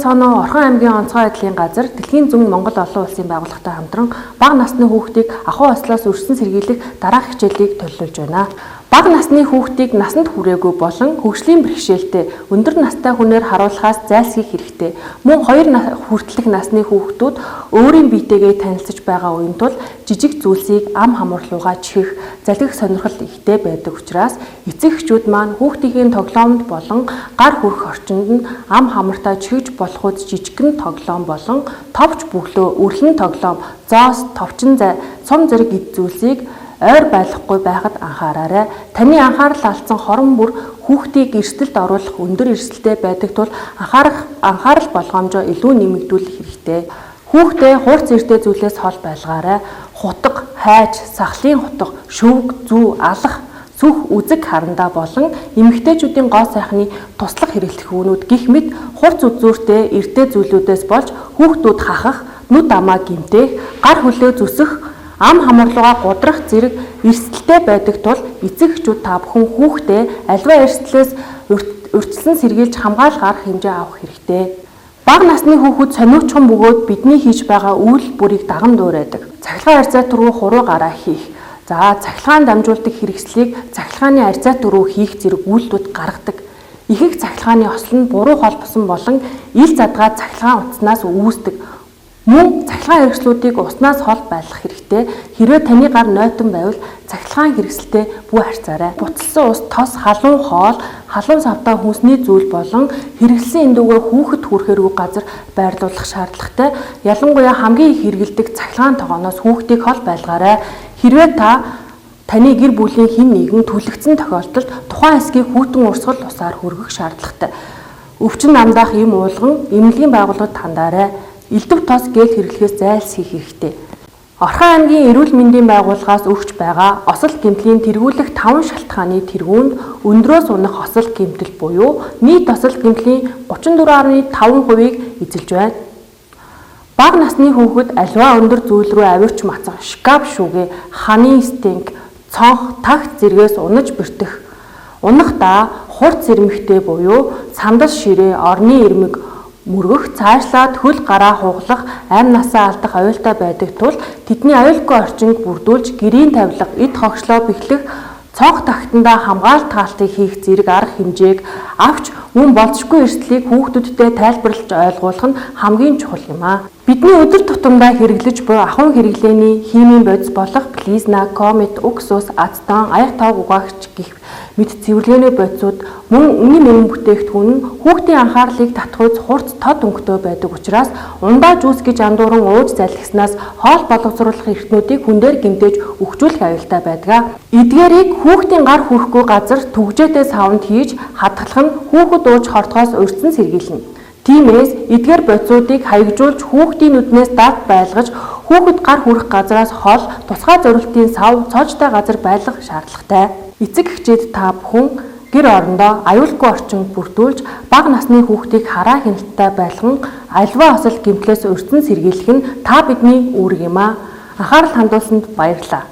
цаанаа Орхон аймгийн онцгой байдлын газар Дэлхийн зүүн Монгол олон улсын байгууллагатай хамтран бага насны хүүхдийг ахуй ослоос өрсөн сэргийлэх дараах хичээлийг төлөвлөж байна. Бага насны хүүхдийг насанд хүрээгүй болон хөгжлийн бэрхшээлтэй өндөр настай хүнээр харуулахаас зайлсхийх хэрэгтэй. Мөн 2 хүртэлх насны хүүхдүүд өөрийн биетэйгээ танилцж байгаа үеийн тул жижиг зүйлсийг ам хамуурлуугаа чихэх, залхих сонирхол ихтэй байдаг учраас эцэг эхчүүд маань хүүхдийн тоглоомд болон гар хүрэх орчинд нь ам хамартаа чихэж болоход жижигхэн тоглоом болон товч бөглөө, үрлэн тоглоом, зоос, товчин зай, сум зэрэг эд зүйлсийг ойр байлгахгүй байхад анхаараарай. Таны анхаарал алдсан хорон бүр хүүхдийг эрсдэлд оруулах өндөр эрсдэлтэй байдаг тул анхаарал болгоомжоо илүү нэмэгдүүлэх хэрэгтэй. Хүүхдээ хурц эрдээ зүйлээс хол байлгаарай. Хутга, хайж, сахлын хутга, шөвг, зүү, алах, сүх, үзэг харандаа болон эмэгтэйчүүдийн гоо сайхны туслах хэрэглэхүүнүүд гэх мэт хурц үзүүртэй эрдээ зүйлүүдээс болж хүүхдүүд хахах, нүд амаа гэмтэх, гар хөлөө зүсэх, ам хамуурлуугаа гудрах зэрэг эрсдэлтэй байдаг тул эцэг эхчүүд та бүхэн хүүхдээ аливаа эрсдлээс урьдчилан сэргийлж хамгаалал гарах хэмжээ авах хэрэгтэй. Бага насны хүүхэд сониучхан бөгөөд бидний хийж байгаа үйл бүрийг даган дуурайдаг. Цахилгаан арзайт руу хуруу гараа хийх. За цахилгаан дамжуулдаг хэрэгслийг цахилгааны арзайт руу хийх зэрэг үйлдэлд гаргадаг. Ихэнх цахилгааны осол нь буруу холбосон болон ил задгаа цахилгаан утаснаас үүсдэг. Мөн цахилгаан хэрэгслүүдийг уснаас хол байлгах хэрэгтэй. Хэрвээ таны гар нойтон байвал цахилгаан хэрэгсэлтэй бүү харьцаарай. Буцалсан ус, тос, халуун хоол, халуун савтай хүнсний зүйл болон хэрэглэсэн эндүүгээр хүүхэд хүрэхээр үг газар байрлуулах шаардлагатай. Ялангуяа хамгийн их хэрэглэдэг цахилгаан тогооноос хүүхдийг хол байлгаарай. Хэрвээ таны гэр бүлийн хэн нэгэн түлэгдсэн тохиолдолд тухайн эсгийг хүйтэн урсгал усаар хүргэх шаардлагатай. Өвчин намдаах юм уулган эмнэлгийн байгууллагад хандаарай. Элдв тос гээл хэрэглэхээс зайлсхийх хэрэгтэй. Орхон аймгийн эрүүл мэндийн байгууллагаас өгч байгаа осол гэмтлийн тэргүүлэх 5 шалтгааны тэргүүнд өндрөөс унах осол гэмтэл буюу нийт осол гэмтлийн 34.5%-ийг эзэлж байна. Бага насны хүүхэд аливаа өндөр зүйл рүү авирч мацах, шкаф шүүгээ, ханы стенк, цонх, тагт зэргээс унаж бэртэх, унахдаа хурц ирмэгтэй буюу сандас ширээ, орны ирмэг мөргөх, цаашлаад хөл гараа хугалах, амь насаа алдах аюултай байдаг тул тэдний аюулгүй орчинд бүрдүүлж гэрийн тавилга, эд хогшлоо бэхлэх, цонх тагтандаа хамгаалалт таалтыг хийх зэрэг арга хэмжээг авч мөн болцшгүй эрсдлийг хүүхдүүдтэй тайлбарлаж ойлгуулах нь хамгийн чухал юм аа. Бидний өдөр тутамдаа хэрэглэж буй ахуйн хэрэглээний химийн бодис болох Плизна, Комет, Уксус, Ацтан, аяг тоог угаагч гэх мэт цэвэрлэгээний бодисууд мөн үнэн мэрэгэн бүтээгдэхүүн нь хүүхдийн анхаарлыг татахуйц хурц тод өнгөтэй байдаг учраас ундаа жуус гэж андууран ууж залхиснаас хоол боловсруулах эрхтнүүдийг хүн дээр гэмтээж өгчүүлэх аюултай байдаг. Эдгээрийг хүүхдийн гар хүрэхгүй газар түгжээтэй савнд хийж хадгалах нь хүүхэд ууж хортохоос урьдчилан сэргийлнэ. Тиймээс эдгээр бодисуудыг хаягжуулж хүүхдийн нүднээс дат байлгаж хүүхэд гар хүрэх газраас хол тусгай зорилтын сав цоочтой газар байлгах шаардлагатай. Эцэг эхчээд та бүхэн гэр орондоо аюулгүй орчинд бүрдүүлж бага насны хүүхдийг хараа хяналттай байлган аливаа осол гэмтлээс урьдчилан сэргийлэх нь та бидний үүрэг юм аа. Анхаарал хандуулсанд баярлалаа.